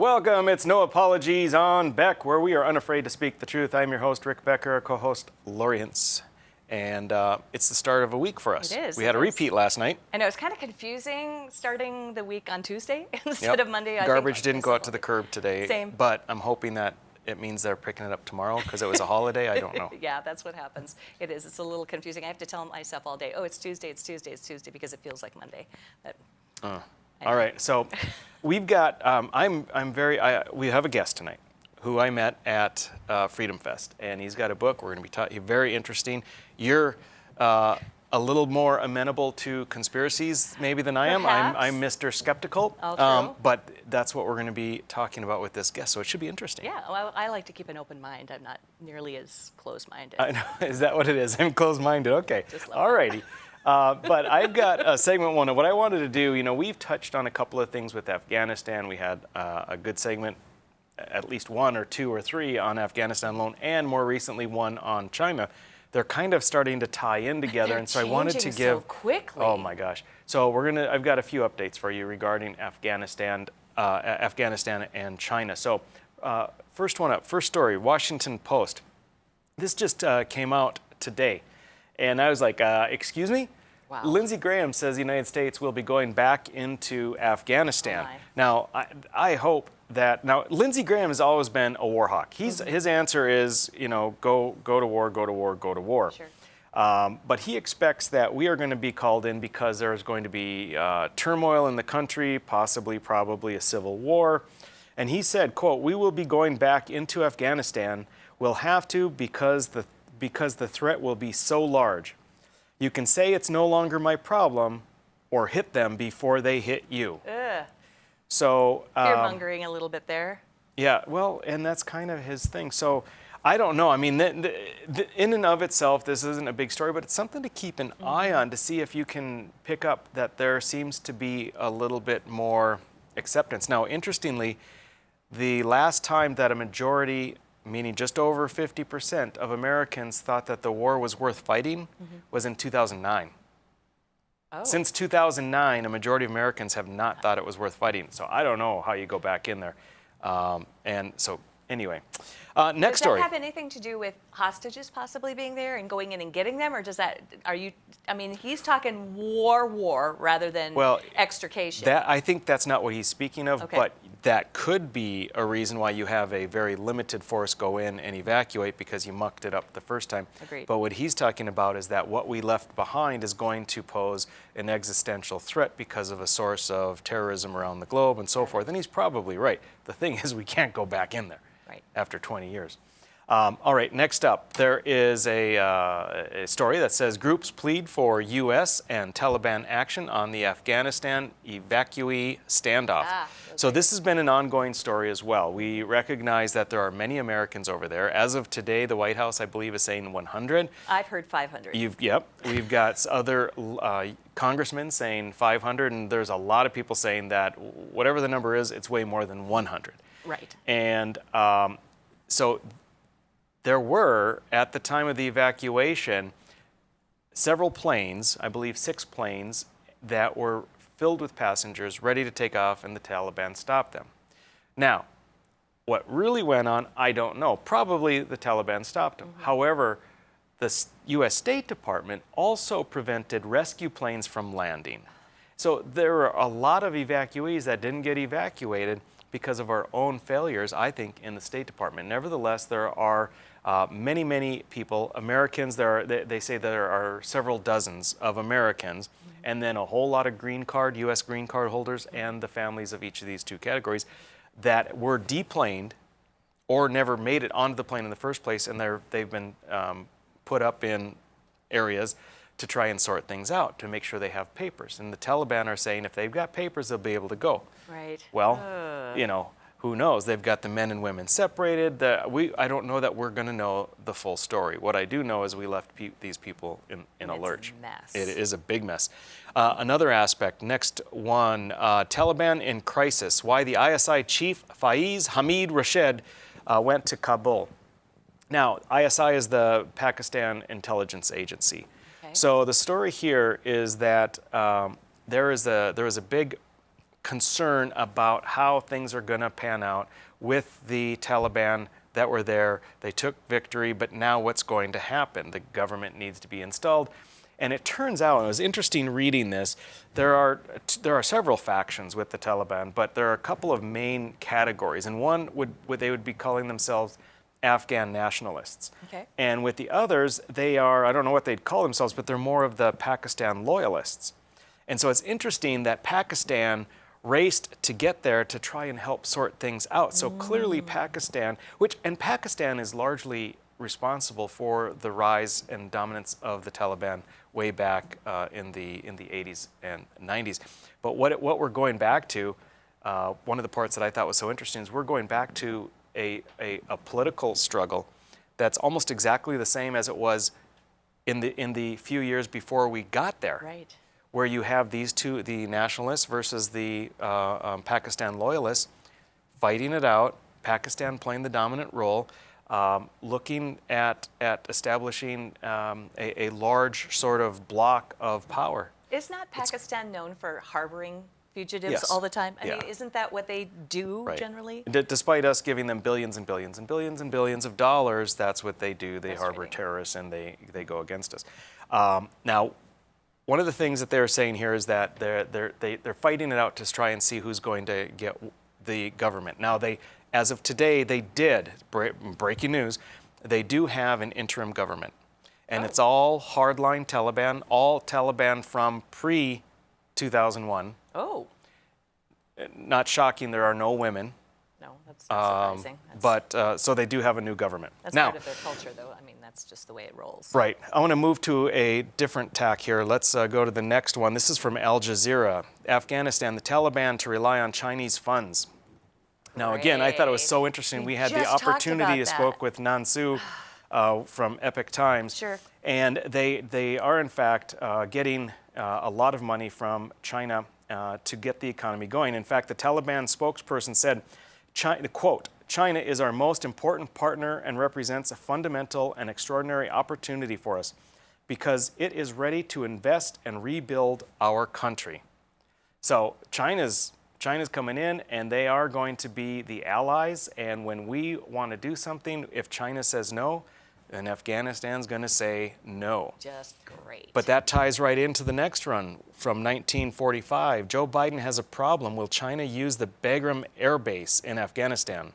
Welcome. It's No Apologies on Beck, where we are unafraid to speak the truth. I'm your host, Rick Becker, co-host Lori Hintz. And it's the start of a week for us. It is. We had a repeat last night. I know, it's kind of confusing starting the week on Tuesday instead of Monday. Garbage didn't go out to the curb today. Same. But I'm hoping that it means they're picking it up tomorrow because it was a holiday. I don't know. Yeah, that's what happens. It is. It's a little confusing. I have to tell myself all day, oh, it's Tuesday, it's Tuesday, it's Tuesday, because it feels like Monday. But, all right. So we've got, we have a guest tonight who I met at Freedom Fest. And he's got a book. We're going to be talking, very interesting. You're a little more amenable to conspiracies maybe than I am. Perhaps. I'm Mr. Skeptical. But that's what we're going to be talking about with this guest. So it should be interesting. yeah, well, I like to keep an open mind. I'm not nearly as closed-minded. I know. Is that what it is? I'm closed-minded. Okay. All righty. But I've got segment one of what I wanted to do. You know, we've touched on a couple of things with Afghanistan. We had a good segment, at least one or two or three on Afghanistan alone, and more recently one on China. They're kind of starting to tie in together, and so I wanted to give. So quickly. Oh my gosh! So I've got a few updates for you regarding Afghanistan and China. So first one up, first story, Washington Post. This just came out today, and I was like, excuse me. Wow. Lindsey Graham says the United States will be going back into Afghanistan. Now, I hope that, now, Lindsey Graham has always been a war hawk. His answer is, you know, go to war, go to war, go to war. Sure. But he expects that we are going to be called in because there's going to be turmoil in the country, possibly, probably a civil war. And he said, quote, "We will be going back into Afghanistan. We'll have to because the threat will be so large. You can say it's no longer my problem or hit them before they hit you." Ugh. So Fear-mongering a little bit there. yeah, well, and that's kind of his thing. So I don't know. I mean, in and of itself, this isn't a big story, but it's something to keep an eye on to see if you can pick up that there seems to be a little bit more acceptance. Now, interestingly, the last time that a majority, meaning just over 50% of Americans thought that the war was worth fighting was in 2009. Oh. Since 2009, a majority of Americans have not thought it was worth fighting. So I don't know how you go back in there. And so anyway, next story. Does that have anything to do with hostages possibly being there and going in and getting them? Or does that, I mean, he's talking war rather than extrication. I think that's not what he's speaking of, Okay. but that could be a reason why you have a very limited force go in and evacuate because you mucked it up the first time. Agreed. But what he's talking about is that what we left behind is going to pose an existential threat because of a source of terrorism around the globe and so forth. And he's probably right. The thing is, we can't go back in there after 20 years. All right, next up, there is a story that says groups plead for U.S. and Taliban action on the Afghanistan evacuee standoff. So this has been an ongoing story as well. We recognize that there are many Americans over there. As of today, the White House, I believe, is saying 100. I've heard 500. Yep. We've got other congressmen saying 500, and there's a lot of people saying that whatever the number is, it's way more than 100. Right. And so there were, at the time of the evacuation, several planes, I believe 6 planes, that were filled with passengers ready to take off, and the Taliban stopped them. Now, what really went on, I don't know. Probably the Taliban stopped them. However, the U.S. State Department also prevented rescue planes from landing. So there were a lot of evacuees that didn't get evacuated because of our own failures, I think, in the State Department. Nevertheless, there are many people, Americans, they say there are several dozens of Americans, and then a whole lot of U.S. green card holders and the families of each of these two categories that were deplaned or never made it onto the plane in the first place, and they've been put up in areas to try and sort things out, to make sure they have papers. And the Taliban are saying if they've got papers, they'll be able to go. Right. Well, you know, who knows? They've got the men and women separated. I don't know that we're going to know the full story. What I do know is we left these people in a lurch. It's a mess. It is a big mess. Another aspect, next one, Taliban in crisis. Why the ISI chief Faiz Hamid Rashid went to Kabul. Now, ISI is the Pakistan intelligence agency. Okay. So the story here is that there was a big concern about how things are going to pan out with the Taliban that were there. They took victory, but now what's going to happen? The government needs to be installed. And it turns out, and it was interesting reading this, there are several factions with the Taliban, but there are a couple of main categories. And one they would be calling themselves Afghan nationalists. Okay. And with the others, they are, I don't know what they'd call themselves, but they're more of the Pakistan loyalists. And so it's interesting that Pakistan raced to get there to try and help sort things out. So clearly Pakistan, and Pakistan is largely responsible for the rise and dominance of the Taliban way back in the 80s and 90s. But what we're going back to, one of the parts that I thought was so interesting is we're going back to a political struggle that's almost exactly the same as it was in the few years before we got there. Right. Where you have these two, the nationalists versus the Pakistan loyalists, fighting it out, Pakistan playing the dominant role, looking at establishing a large sort of block of power. Is not Pakistan known for harboring fugitives Yes. all the time? I Yeah. mean, isn't that what they do Right. generally? Despite us giving them billions and billions and billions and billions of dollars, that's what they do. They harbor Frustrating. terrorists and they go against us. Now, one of the things that they're saying here is that they're fighting it out to try and see who's going to get the government. Now, as of today, they did, breaking news, they do have an interim government. And it's all hardline Taliban, all Taliban from pre-2001. Oh, Not shocking, there are no women. no, that's not surprising. But so they do have a new government. That's Now, part of their culture, though. I mean, that's just the way it rolls. right. I want to move to a different tack here. Let's go to the next one. This is from Al Jazeera. Afghanistan, the Taliban to rely on Chinese funds. Now, again, I thought it was so interesting. We had the just talked opportunity to about spoke that. with Nansu from Epic Times. Sure. And they are, in fact, getting a lot of money from China to get the economy going. In fact, the Taliban spokesperson said, quote, "China is our most important partner and represents a fundamental and extraordinary opportunity for us because it is ready to invest and rebuild our country." So China's coming in, and they are going to be the allies. And when we want to do something, if China says no, then Afghanistan's going to say no. Just great. But that ties right into the next run from 1945. Joe Biden has a problem. Will China use the Bagram Air Base in Afghanistan?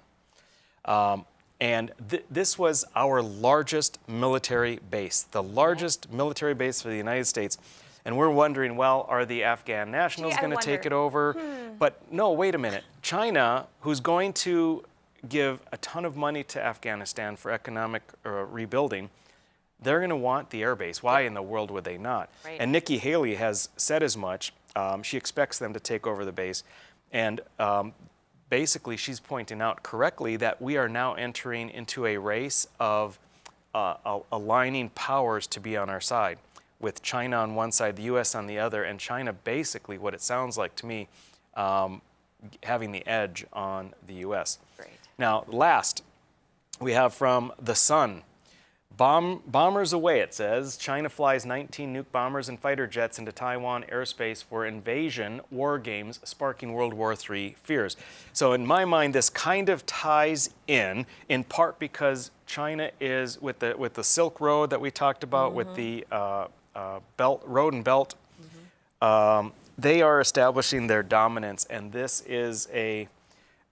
And this was our largest military base, the largest military base for the United States. And we're wondering, well, are the Afghan nationals going to take it over? But no, wait a minute. China, who's going to give a ton of money to Afghanistan for economic rebuilding, they're going to want the air base. Why in the world would they not? Right. And Nikki Haley has said as much. She expects them to take over the base. And basically, she's pointing out correctly that we are now entering into a race of aligning powers to be on our side, with China on one side, the U.S. on the other, and China basically, what it sounds like to me, having the edge on the U.S. Great. Now, last, we have from The Sun. Bombers away, it says. China flies 19 nuke bombers and fighter jets into Taiwan airspace for invasion war games, sparking World War III fears. So in my mind, this kind of ties in part because China is, with the Silk Road that we talked about, with the road and belt, they are establishing their dominance, and this is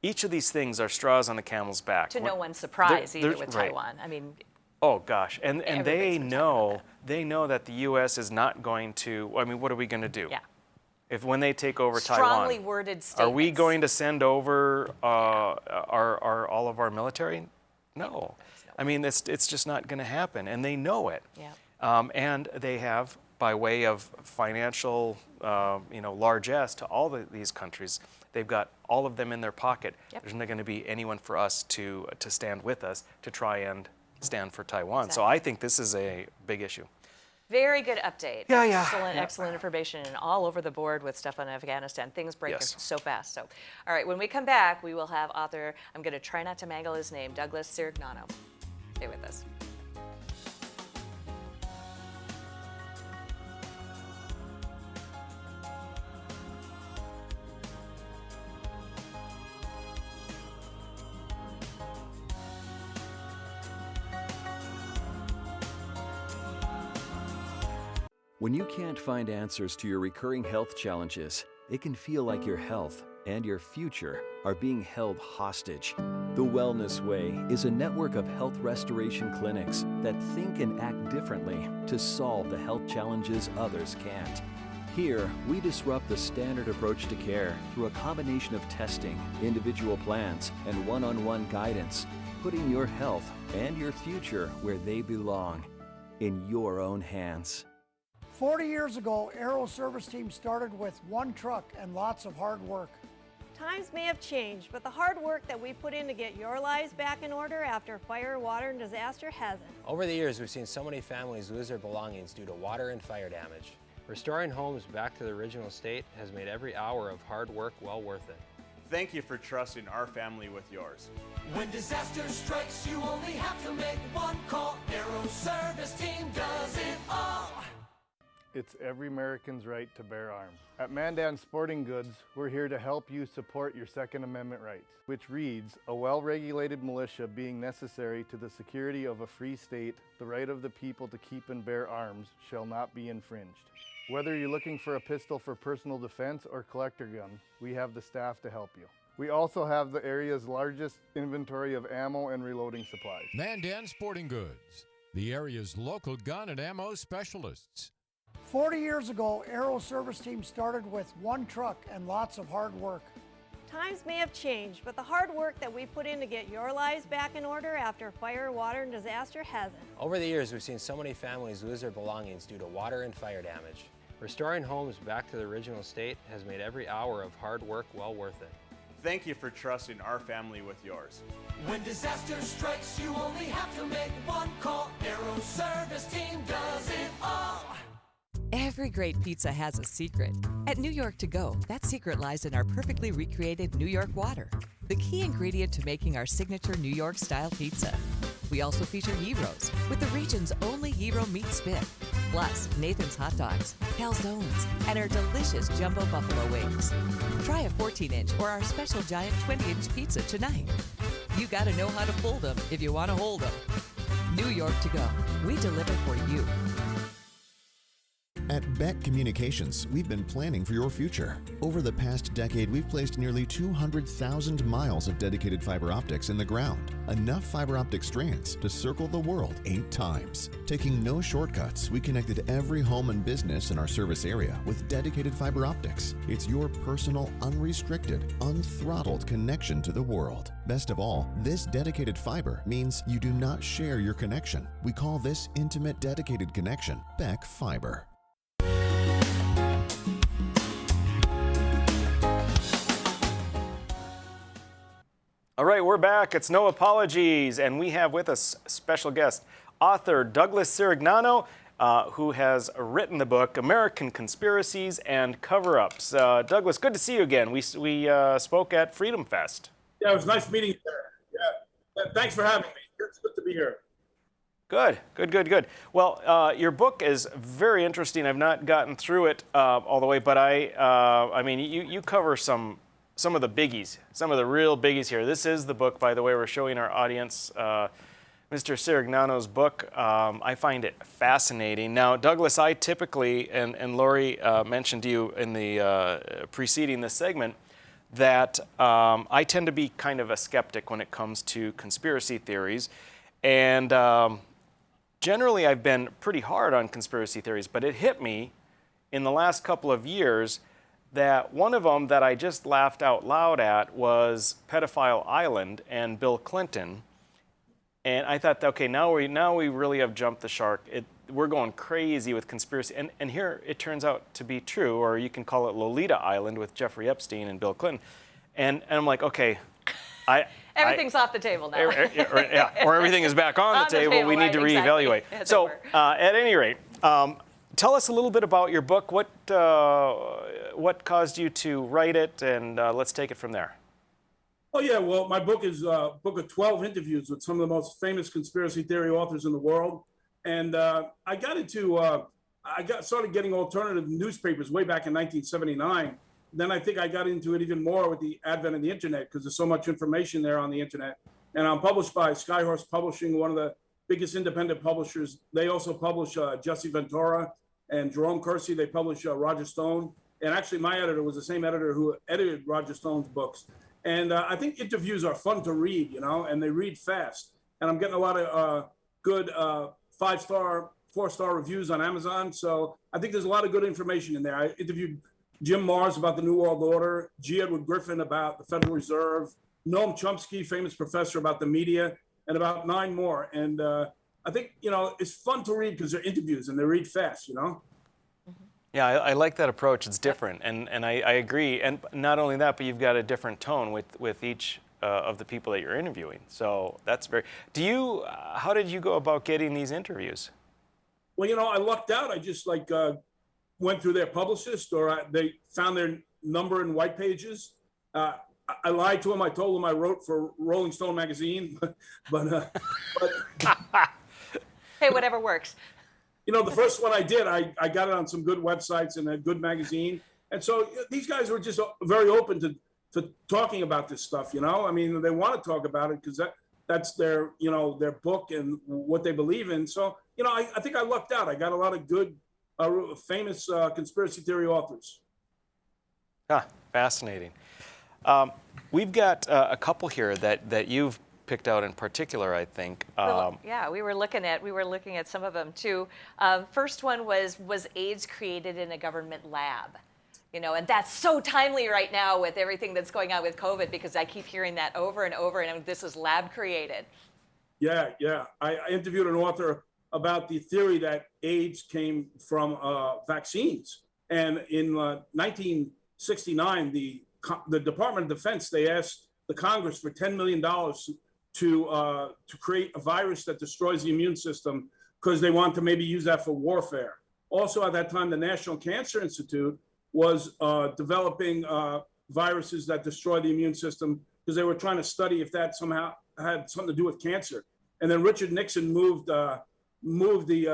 each of these things are straws on the camel's back. To no one's surprise either with right. Taiwan. I mean, oh gosh, and Everybody's they been talking about know that the U.S. is not going to. I mean, what are we going to do? yeah. When they take over Strongly Taiwan, worded statements. are we going to send over our all of our military? No. I mean, it's just not going to happen, and they know it. Yeah. And they have, by way of financial, largesse to all these countries, they've got all of them in their pocket. Yep. There's not going to be anyone for us to stand with us to try and stand for Taiwan. Exactly. So I think this is a big issue. Very good update. Yeah. Excellent information, and all over the board with stuff on Afghanistan. Things break Yes. so fast. So, all right, when we come back, we will have author, I'm going to try not to mangle his name, Douglas Cirignano. Stay with us. When you can't find answers to your recurring health challenges, it can feel like your health and your future are being held hostage. The Wellness Way is a network of health restoration clinics that think and act differently to solve the health challenges others can't. Here, we disrupt the standard approach to care through a combination of testing, individual plans, and one-on-one guidance, putting your health and your future where they belong, in your own hands. 40 years ago, Aero Service Team started with one truck and lots of hard work. Times may have changed, but the hard work that we put in to get your lives back in order after fire, water, and disaster hasn't. Over the years, we've seen so many families lose their belongings due to water and fire damage. Restoring homes back to the original state has made every hour of hard work well worth it. Thank you for trusting our family with yours. When disaster strikes, you only have to make one call. Aero Service Team does it all. It's every American's right to bear arms. At Mandan Sporting Goods, we're here to help you support your Second Amendment rights, which reads, a well-regulated militia being necessary to the security of a free state, the right of the people to keep and bear arms shall not be infringed. Whether you're looking for a pistol for personal defense or collector gun, we have the staff to help you. We also have the area's largest inventory of ammo and reloading supplies. Mandan Sporting Goods, the area's local gun and ammo specialists. 40 years ago, Aero Service Team started with one truck and lots of hard work. Times may have changed, but the hard work that we put in to get your lives back in order after fire, water, and disaster hasn't. Over the years, we've seen so many families lose their belongings due to water and fire damage. Restoring homes back to the original state has made every hour of hard work well worth it. Thank you for trusting our family with yours. When disaster strikes, you only have to make one call. Aero Service Team does it all. Every great pizza has a secret. At New York To Go, that secret lies in our perfectly recreated New York water, the key ingredient to making our signature New York-style pizza. We also feature gyros, with the region's only gyro meat spit, plus Nathan's hot dogs, calzones, and our delicious jumbo buffalo wings. Try a 14-inch or our special giant 20-inch pizza tonight. You gotta know how to fold them if you want to hold them. New York To Go, we deliver for you. At Beck Communications, we've been planning for your future. Over the past decade, we've placed nearly 200,000 miles of dedicated fiber optics in the ground, enough fiber optic strands to circle the world 8 times. Taking no shortcuts, we connected every home and business in our service area with dedicated fiber optics. It's your personal, unrestricted, unthrottled connection to the world. Best of all, this dedicated fiber means you do not share your connection. We call this intimate dedicated connection Beck Fiber. All right, we're back. It's No Apologies, and we have with us special guest, author Douglas Cirignano, who has written the book American Conspiracies and Cover-Ups. Douglas, good to see you again. We spoke at Freedom Fest. Yeah, it was nice meeting you there. Yeah, thanks for having me. It's good to be here. Good. Well, your book is very interesting. I've not gotten through it all the way, but I mean, you cover some of the biggies, some of the real biggies here. This is the book, by the way, we're showing our audience, Mr. Cirignano's book. I find it fascinating. Now, Douglas, I typically, and Lori mentioned to you in the preceding this segment, that I tend to be kind of a skeptic when it comes to conspiracy theories. And generally, I've been pretty hard on conspiracy theories, but it hit me in the last couple of years that one of them that I just laughed out loud at was Pedophile Island and Bill Clinton. And I thought, okay, now we really have jumped the shark. We're going crazy with conspiracy. And here it turns out to be true, or you can call it Lolita Island with Jeffrey Epstein and Bill Clinton. And I'm like, okay, everything's off the table now. or everything is back on the table. We need to reevaluate. Exactly. So at any rate, tell us a little bit about your book. What caused you to write it, and let's take it from there. Oh yeah, well, my book is a book of 12 interviews with some of the most famous conspiracy theory authors in the world, and I started getting alternative newspapers way back in 1979. Then I think I got into it even more with the advent of the internet because there's so much information there on the internet. And I'm published by Skyhorse Publishing, one of the biggest independent publishers. They also publish Jesse Ventura and Jerome Kersey. They publish Roger Stone. And actually, my editor was the same editor who edited Roger Stone's books. And I think interviews are fun to read, and they read fast. And I'm getting a lot of good 5-star, 4-star reviews on Amazon. So I think there's a lot of good information in there. I interviewed Jim Marrs about the New World Order, G. Edward Griffin about the Federal Reserve, Noam Chomsky, famous professor, about the media, and about 9 more. And I think, it's fun to read because they're interviews and they read fast, Yeah, I like that approach. It's different, and I agree. And not only that, but you've got a different tone with each of the people that you're interviewing. So that's very. How did you go about getting these interviews? Well, I lucked out. I just went through their publicist, or they found their number in white pages. I lied to them. I told them I wrote for Rolling Stone magazine, but hey, whatever works. The first one I did, I got it on some good websites and a good magazine. And so these guys were just very open to talking about this stuff, I mean, they want to talk about it because that's their, their book and what they believe in. So, I think I lucked out. I got a lot of good, famous conspiracy theory authors. Fascinating. We've got a couple here that you've picked out in particular, I think. Yeah, we were looking at some of them too. First one was AIDS created in a government lab? And that's so timely right now with everything that's going on with COVID, because I keep hearing that over and over, and this is lab created. Yeah. I interviewed an author about the theory that AIDS came from vaccines. And in 1969, the Department of Defense, they asked the Congress for $10 million to create a virus that destroys the immune system, because they want to maybe use that for warfare. Also at that time, the National Cancer Institute was developing viruses that destroy the immune system, because they were trying to study if that somehow had something to do with cancer. And then Richard Nixon moved the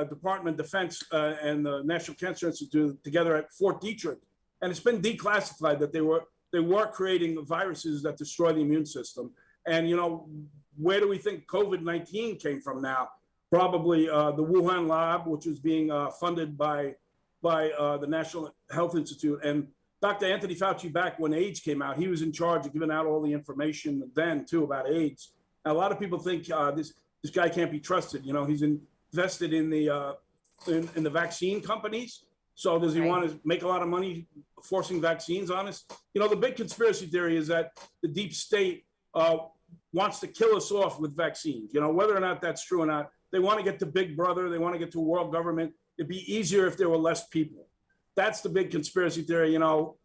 Department of Defense and the National Cancer Institute together at Fort Detrick. And it's been declassified that they were creating viruses that destroy the immune system. And, where do we think COVID-19 came from now? Probably the Wuhan lab, which was being funded by the National Health Institute. And Dr. Anthony Fauci, back when AIDS came out, he was in charge of giving out all the information then, too, about AIDS. Now, a lot of people think this guy can't be trusted. He's invested in the vaccine companies. So does he want to make a lot of money forcing vaccines on us? The big conspiracy theory is that the deep state wants to kill us off with vaccines. Whether or not that's true or not, they want to get to Big Brother. They want to get to world government. It'd be easier if there were less people. That's the big conspiracy theory.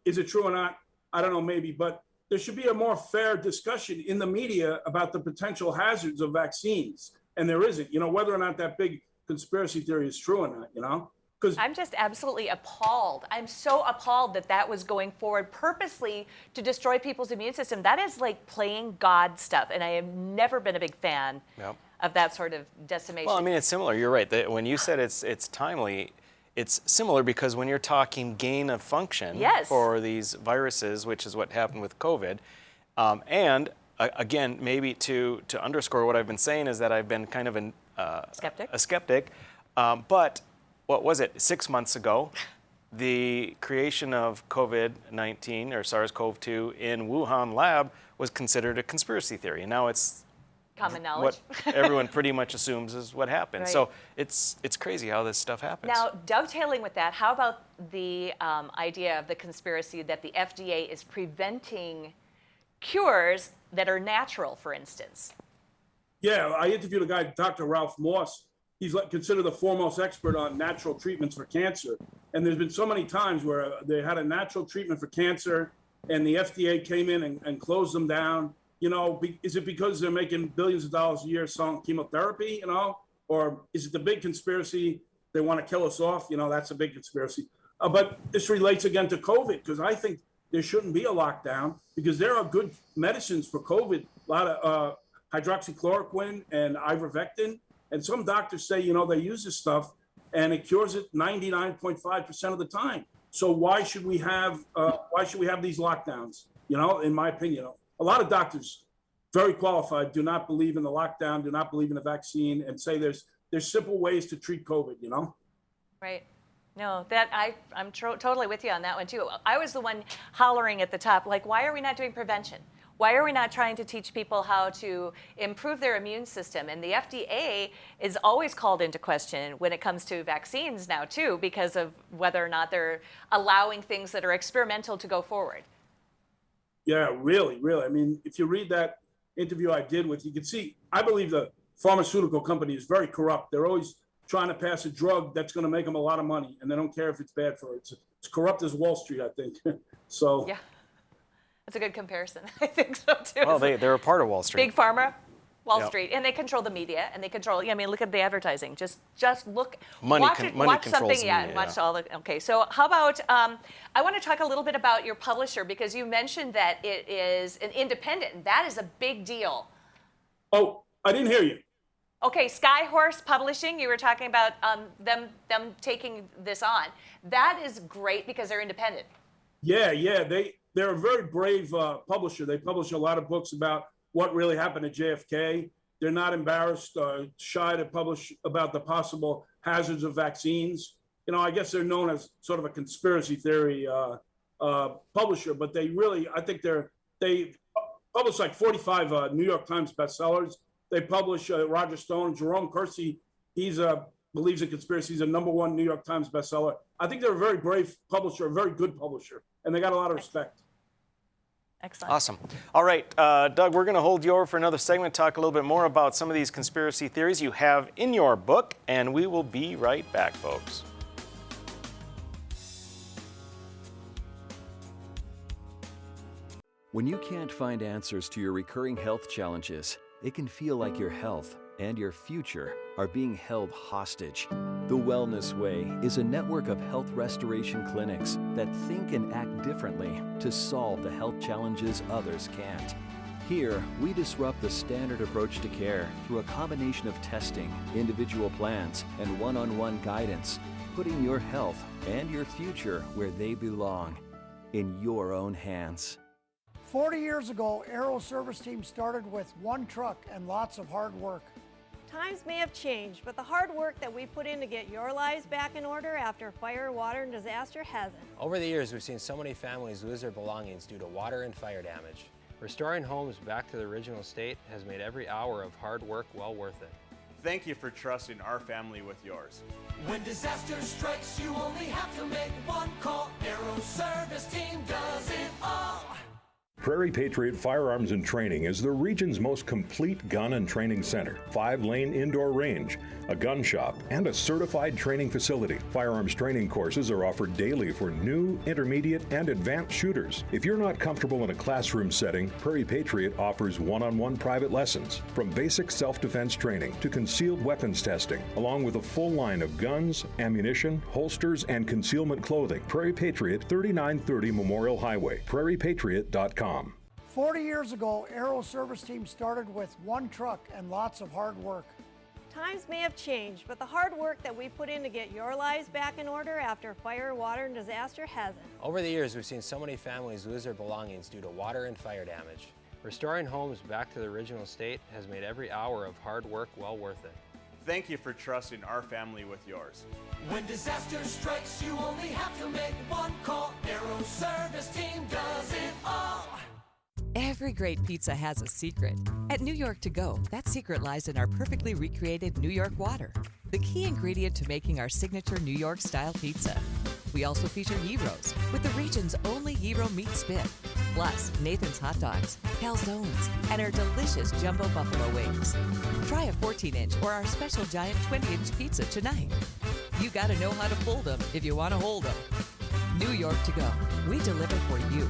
Is it true or not? I don't know, maybe, but there should be a more fair discussion in the media about the potential hazards of vaccines. And there isn't, whether or not that big conspiracy theory is true or not, Because I'm just absolutely appalled. I'm so appalled that was going forward purposely to destroy people's immune system. That is like playing God stuff, and I have never been a big fan of that sort of decimation. Well, I mean, it's similar. You're right. When you said it's timely, it's similar because when you're talking gain of function for these viruses, which is what happened with COVID, and again, maybe to underscore what I've been saying is that I've been kind of a skeptic, but what was it, 6 months ago, the creation of COVID-19 or SARS-CoV-2 in Wuhan lab was considered a conspiracy theory. And now it's common knowledge. What everyone pretty much assumes is what happened. Right. So it's crazy how this stuff happens. Now, dovetailing with that, how about the idea of the conspiracy that the FDA is preventing cures that are natural, for instance? Yeah, I interviewed a guy, Dr. Ralph Moss. He's considered the foremost expert on natural treatments for cancer. And there's been so many times where they had a natural treatment for cancer and the FDA came in and closed them down. Is it because they're making billions of dollars a year selling chemotherapy, or is it the big conspiracy? They want to kill us off. That's a big conspiracy. But this relates again to COVID, because I think there shouldn't be a lockdown because there are good medicines for COVID, a lot of hydroxychloroquine and ivermectin. And some doctors say, they use this stuff and it cures it 99.5% of the time. So why should we have these lockdowns? In my opinion, a lot of doctors, very qualified, do not believe in the lockdown, do not believe in the vaccine, and say there's simple ways to treat COVID. Right. No, I'm totally with you on that one too. I was the one hollering at the top, like, why are we not doing prevention? Why are we not trying to teach people how to improve their immune system? And the FDA is always called into question when it comes to vaccines now too, because of whether or not they're allowing things that are experimental to go forward. Yeah, really, really. I mean, if you read that interview I did with, you can see, I believe the pharmaceutical company is very corrupt. They're always trying to pass a drug that's going to make them a lot of money, and they don't care if it's bad for it. It's corrupt as Wall Street, I think. So yeah, that's a good comparison. I think so too. Well, they're a part of Wall Street. Big pharma, Wall Yep. Street, and they control the media, and they control. I mean, look at the advertising. Just look. Money watch controls something. the Yeah, media, watch yeah. all the. Okay, so how about? I want to talk a little bit about your publisher because you mentioned that it is an independent. And that is a big deal. Oh, I didn't hear you. Okay, Skyhorse Publishing. You were talking about them taking this on. That is great because they're independent. Yeah, they're a very brave publisher. They publish a lot of books about what really happened at JFK. They're not embarrassed, shy to publish about the possible hazards of vaccines. You know, I guess they're known as sort of a conspiracy theory publisher, but they really, I think they publish like 45 New York Times bestsellers. They publish Roger Stone, Jerome Kersey. He's believes in conspiracy. He's a #1 New York Times bestseller. I think they're a very brave publisher, a very good publisher, and they got a lot of respect. Excellent. Awesome. All right, Doug, we're going to hold you over for another segment, talk a little bit more about some of these conspiracy theories you have in your book, and we will be right back, folks. When you can't find answers to your recurring health challenges, it can feel like your health and your future are being held hostage. The Wellness Way is a network of health restoration clinics that think and act differently to solve the health challenges others can't. Here, we disrupt the standard approach to care through a combination of testing, individual plans, and one-on-one guidance, putting your health and your future where they belong, in your own hands. 40 years ago, Aero Service Team started with one truck and lots of hard work. Times may have changed, but the hard work that we put in to get your lives back in order after fire, water, and disaster hasn't. Over the years, we've seen so many families lose their belongings due to water and fire damage. Restoring homes back to the original state has made every hour of hard work well worth it. Thank you for trusting our family with yours. When disaster strikes, you only have to make one call. Aero Service Team does it all. Prairie Patriot Firearms and Training is the region's most complete gun and training center. 5-lane indoor range, a gun shop, and a certified training facility. Firearms training courses are offered daily for new, intermediate, and advanced shooters. If you're not comfortable in a classroom setting, Prairie Patriot offers one-on-one private lessons, from basic self-defense training to concealed weapons testing, along with a full line of guns, ammunition, holsters, and concealment clothing. Prairie Patriot, 3930 Memorial Highway, prairiepatriot.com. 40 years ago, Aero Service Team started with one truck and lots of hard work. Times may have changed, but the hard work that we put in to get your lives back in order after fire, water, and disaster hasn't. Over the years, we've seen so many families lose their belongings due to water and fire damage. Restoring homes back to the original state has made every hour of hard work well worth it. Thank you for trusting our family with yours. When disaster strikes, you only have to make one call. Aero Service Team does it all. Every great pizza has a secret. At New York To Go, that secret lies in our perfectly recreated New York water, the key ingredient to making our signature New York-style pizza. We also feature gyros, with the region's only gyro meat spit, plus Nathan's hot dogs, calzones, and our delicious jumbo buffalo wings. Try a 14-inch or our special giant 20-inch pizza tonight. You gotta know how to fold them if you want to hold them. New York To Go, we deliver for you.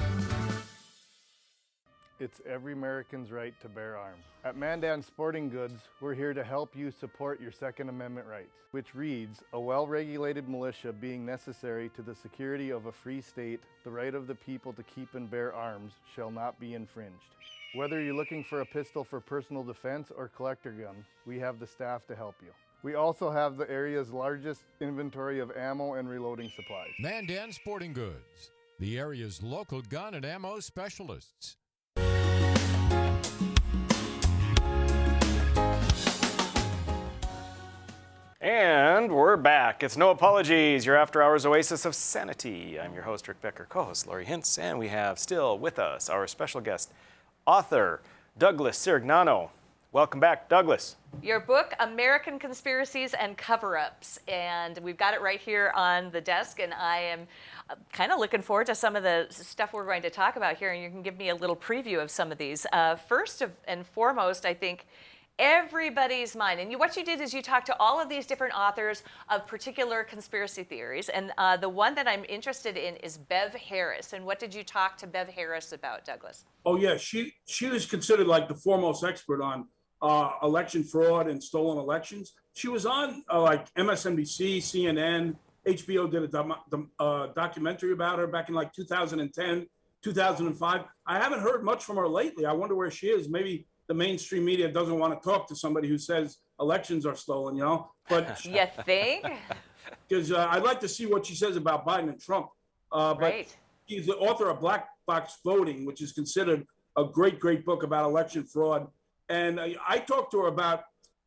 It's every American's right to bear arms. At Mandan Sporting Goods, we're here to help you support your Second Amendment rights, which reads, a well-regulated militia being necessary to the security of a free state, the right of the people to keep and bear arms shall not be infringed. Whether you're looking for a pistol for personal defense or collector gun, we have the staff to help you. We also have the area's largest inventory of ammo and reloading supplies. Mandan Sporting Goods, the area's local gun and ammo specialists. And we're back. It's No Apologies, your after-hours oasis of sanity. I'm your host, Rick Becker, co-host Lori Hintz, and we have still with us our special guest, author Douglas Cirignano. Welcome back, Douglas. Your book, American Conspiracies and Cover-Ups, and we've got it right here on the desk, and I am kind of looking forward to some of the stuff we're going to talk about here, and you can give me a little preview of some of these. First and foremost, I think everybody's mind. And what you did is you talked to all of these different authors of particular conspiracy theories. And the one that I'm interested in is Bev Harris. And what did you talk to Bev Harris about, Douglas? Oh, yeah. She was considered like the foremost expert on election fraud and stolen elections. She was on like MSNBC, CNN, HBO did a documentary about her back in like 2010, 2005. I haven't heard much from her lately. I wonder where she is. Maybe the mainstream media doesn't want to talk to somebody who says elections are stolen, you know? But you think? Because I'd like to see what she says about Biden and Trump. But she's the author of Black Box Voting, which is considered a great book about election fraud. And I talked to her about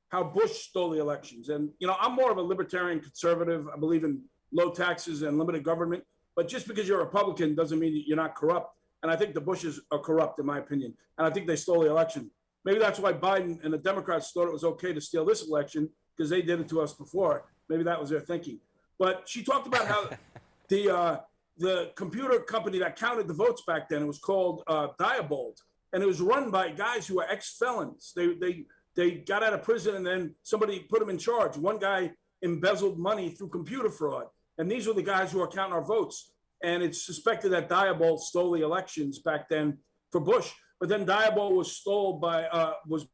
how Bush stole the elections. And, you know, I'm more of a libertarian conservative. I believe in low taxes and limited government. But just because you're a Republican doesn't mean that you're not corrupt. And I think the Bushes are corrupt, in my opinion. And I think they stole the election. Maybe that's why Biden and the Democrats thought it was okay to steal this election, because they did it to us before. Maybe that was their thinking. But she talked about how the computer company that counted the votes back then, it was called Diebold, and it was run by guys who were ex-felons. They got out of prison and then somebody put them in charge. One guy embezzled money through computer fraud, and these were the guys who are counting our votes. And it's suspected that Diebold stole the elections back then for Bush. But then Diebold was stole by was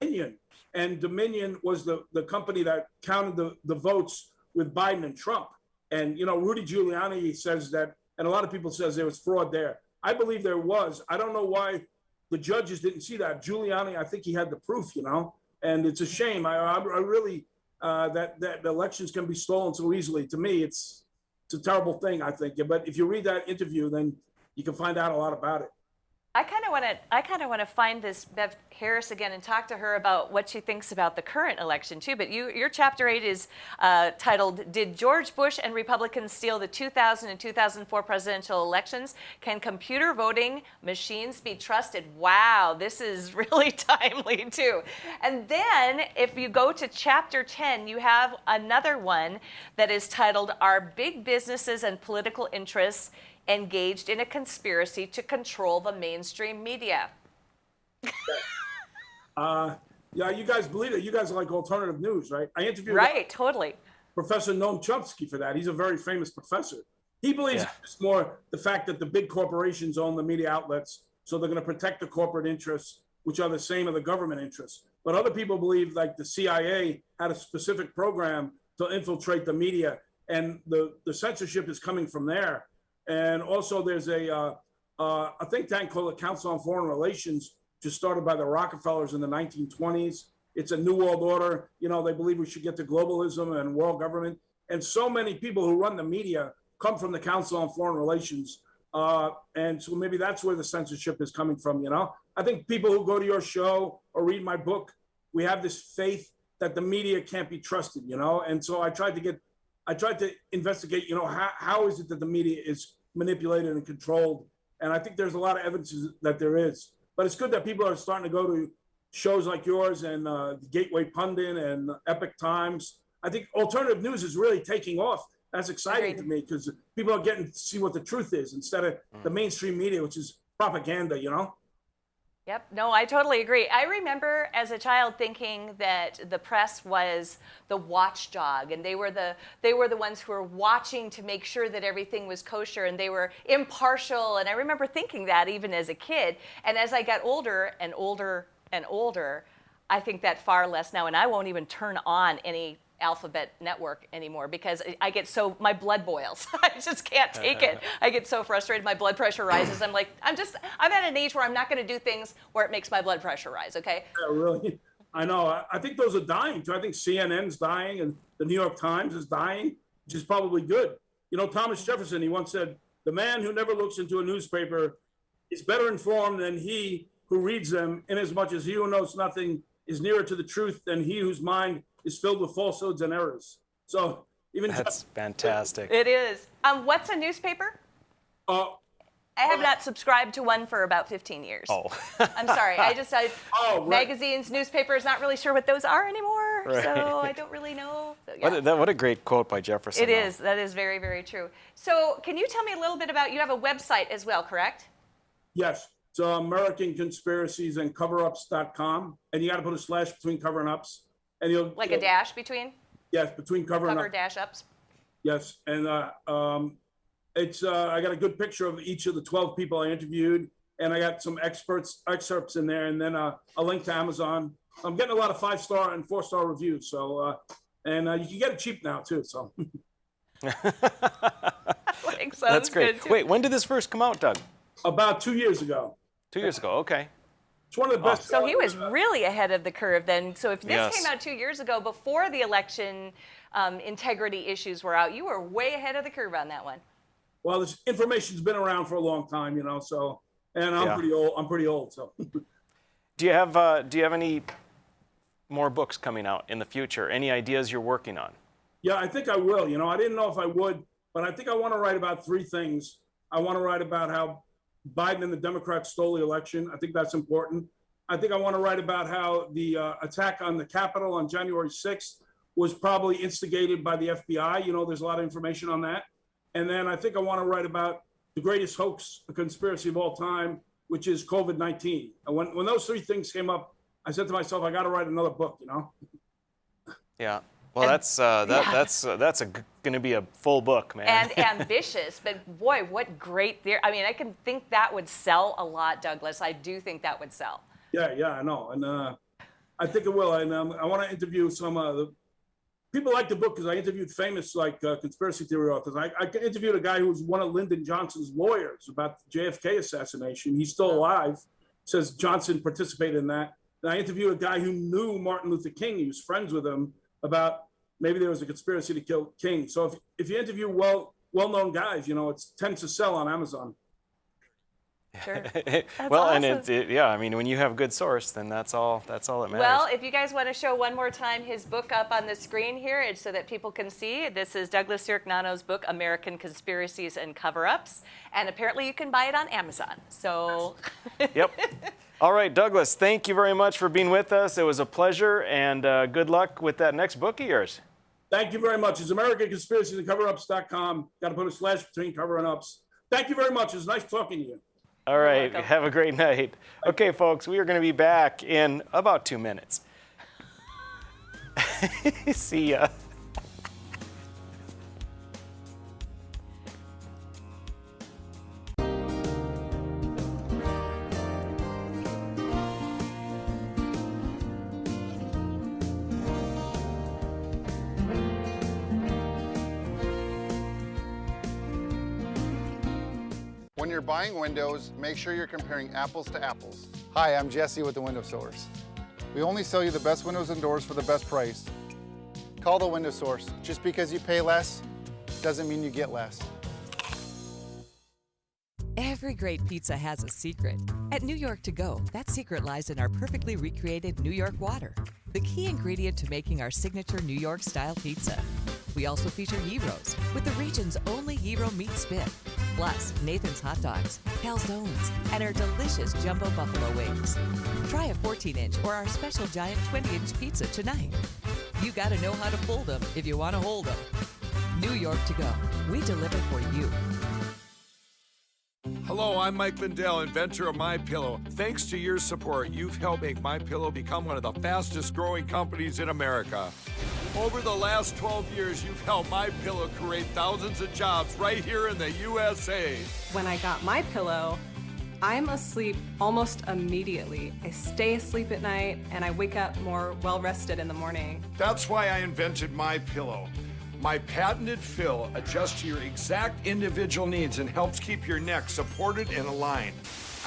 Dominion, and Dominion was the company that counted the votes with Biden and Trump. And you know, Rudy Giuliani says that, and a lot of people says there was fraud there. I believe there was. I don't know why the judges didn't see that. Giuliani, I think he had the proof, you know, and it's a shame. I really that the elections can be stolen so easily. To me, it's a terrible thing, I think. But if you read that interview, then you can find out a lot about it. I kind of want to find this Bev Harris again and talk to her about what she thinks about the current election too. But your chapter 8 is titled, "Did George Bush and Republicans steal the 2000 and 2004 presidential elections? Can computer voting machines be trusted?" Wow, this is really timely too. And then if you go to chapter 10, you have another one that is titled, "Are Big Businesses and Political Interests Engaged in a Conspiracy to Control the Mainstream Media?" Yeah, you guys believe it. You guys are like alternative news, right? I interviewed totally Professor Noam Chomsky for that. He's a very famous professor. He believes it's more the fact that the big corporations own the media outlets, so they're going to protect the corporate interests, which are the same as the government interests. But other people believe like the CIA had a specific program to infiltrate the media, and the censorship is coming from there. And also there's a think tank called the Council on Foreign Relations, just started by the Rockefellers in the 1920s. It's a new world order. You know, they believe we should get to globalism and world government. And so many people who run the media come from the Council on Foreign Relations. And so maybe that's where the censorship is coming from, you know? I think people who go to your show or read my book, we have this faith that the media can't be trusted, you know? And so I tried to investigate, you know, how is it that the media is manipulated and controlled? And I think there's a lot of evidence that there is. But it's good that people are starting to go to shows like yours and the Gateway Pundit and Epoch Times. I think alternative news is really taking off. That's exciting to me because people are getting to see what the truth is instead of the mainstream media, which is propaganda, you know? Yep. No, I totally agree. I remember as a child thinking that the press was the watchdog, and they were the ones who were watching to make sure that everything was kosher, and they were impartial. And I remember thinking that even as a kid. And as I got older and older and older, I think that far less now. And I won't even turn on any Alphabet Network anymore because I get my blood boils. I just can't take it. I get so frustrated. My blood pressure rises. I'm like, I'm at an age where I'm not going to do things where it makes my blood pressure rise. Okay. Yeah, really. I know. I think those are dying too. I think CNN's dying and the New York Times is dying, which is probably good. You know, Thomas Jefferson, he once said, "The man who never looks into a newspaper is better informed than he who reads them, inasmuch as he who knows nothing is nearer to the truth than he whose mind is filled with falsehoods and errors. So even That's fantastic. It is. What's a newspaper? I have not subscribed to one for about 15 years. Oh. I'm sorry. Magazines, newspapers, not really sure what those are anymore. Right. So I don't really know. So, yeah. What a great quote by Jefferson. It is. That is very, very true. So can you tell me a little bit about, you have a website as well, correct? Yes. So American Conspiracies and Coverups.com. And you got to put a slash between cover and ups. And you'll Like a dash between? Yes, between cover and Cover ups. dash ups. Yes. And it's I got a good picture of each of the 12 people I interviewed, and I got some excerpts in there, and then a link to Amazon. I'm getting a lot of 5-star and 4-star reviews, so and you can get it cheap now too. So That's great. Wait, when did this first come out, Doug? About 2 years ago. 2 years ago. Okay. It's one of the best. So he was really ahead of the curve then. So if this Yes. came out 2 years ago, before the election integrity issues were out, you were way ahead of the curve on that one. Well, this information's been around for a long time, you know. So, and I'm pretty old. I'm pretty old. So, Do you have any more books coming out in the future? Any ideas you're working on? yeah, I think I will. You know, I didn't know if I would, but I think I want to write about 3 things. I want to write about how Biden and the Democrats stole the election. I think that's important. I think I want to write about how the attack on the Capitol on January 6th was probably instigated by the FBI. You know, there's a lot of information on that. And then I think I want to write about the greatest hoax, conspiracy of all time, which is COVID-19. And when those 3 things came up, I said to myself, I got to write another book, you know? Yeah. Well, that's going to be a full book, man. And ambitious, but boy, what great theory. I mean, I can think that would sell a lot, Douglas. I do think that would sell. Yeah, I know. And I think it will. And I want to interview some the people like the book because I interviewed famous conspiracy theory authors. I interviewed a guy who was one of Lyndon Johnson's lawyers about the JFK assassination. He's still alive. Says Johnson participated in that. And I interviewed a guy who knew Martin Luther King. He was friends with him about maybe there was a conspiracy to kill King. So if you interview well-known guys, you know, it tends to sell on Amazon. Sure. Well, awesome. and I mean, when you have a good source, then that's all that matters. Well, if you guys want to show one more time his book up on the screen here, it's so that people can see. This is Douglas Cirignano's book, American Conspiracies and Cover-Ups, and apparently you can buy it on Amazon. So. Yep. All right, Douglas, thank you very much for being with us. It was a pleasure, and good luck with that next book of yours. Thank you very much. It's American Conspiracies and Cover-Ups.com. Got to put a slash between cover and ups. Thank you very much. It was nice talking to you. All right. Have a great night. Okay, folks, we are going to be back in about 2 minutes. See ya. When you're buying windows, make sure you're comparing apples to apples. Hi, I'm Jesse with the Window Source. We only sell you the best windows and doors for the best price. Call the Window Source. Just because you pay less doesn't mean you get less. Every great pizza has a secret. At New York To Go, that secret lies in our perfectly recreated New York water, the key ingredient to making our signature New York-style pizza. We also feature gyros, with the region's only gyro meat spit, plus Nathan's hot dogs, calzones, and our delicious jumbo buffalo wings. Try a 14-inch or our special giant 20-inch pizza tonight. You gotta know how to fold them if you want to hold them. New York To Go. We deliver for you. Hello, I'm Mike Lindell, inventor of MyPillow. Thanks to your support, you've helped make MyPillow become one of the fastest growing companies in America. Over the last 12 years, you've helped MyPillow create thousands of jobs right here in the USA. When I got MyPillow, I'm asleep almost immediately. I stay asleep at night and I wake up more well-rested in the morning. That's why I invented MyPillow. My patented fill adjusts to your exact individual needs and helps keep your neck supported and aligned.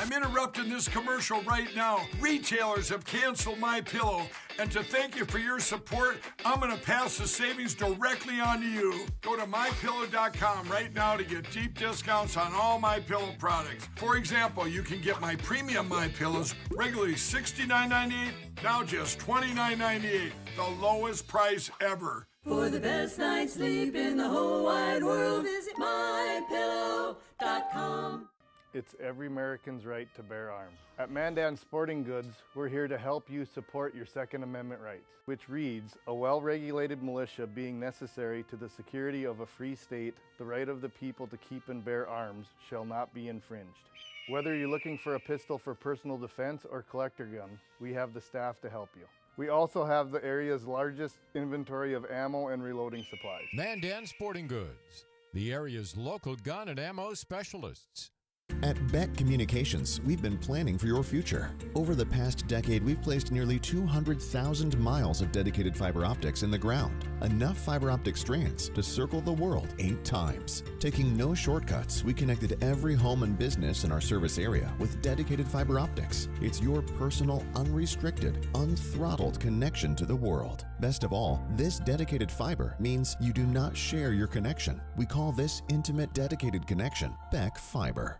I'm interrupting this commercial right now. Retailers have canceled MyPillow, and to thank you for your support, I'm going to pass the savings directly on to you. Go to MyPillow.com right now to get deep discounts on all MyPillow products. For example, you can get my premium MyPillows regularly $69.98, now just $29.98, the lowest price ever. For the best night's sleep in the whole wide world, visit mypillow.com. It's every American's right to bear arms. At Mandan Sporting Goods, we're here to help you support your Second Amendment rights, which reads, a well-regulated militia being necessary to the security of a free state, the right of the people to keep and bear arms shall not be infringed. Whether you're looking for a pistol for personal defense or collector gun, we have the staff to help you. We also have the area's largest inventory of ammo and reloading supplies. Mandan Sporting Goods, the area's local gun and ammo specialists. At Beck Communications, we've been planning for your future. Over the past decade, we've placed nearly 200,000 miles of dedicated fiber optics in the ground. Enough fiber optic strands to circle the world 8 times. Taking no shortcuts, we connected every home and business in our service area with dedicated fiber optics. It's your personal, unrestricted, unthrottled connection to the world. Best of all, this dedicated fiber means you do not share your connection. We call this intimate dedicated connection Beck Fiber.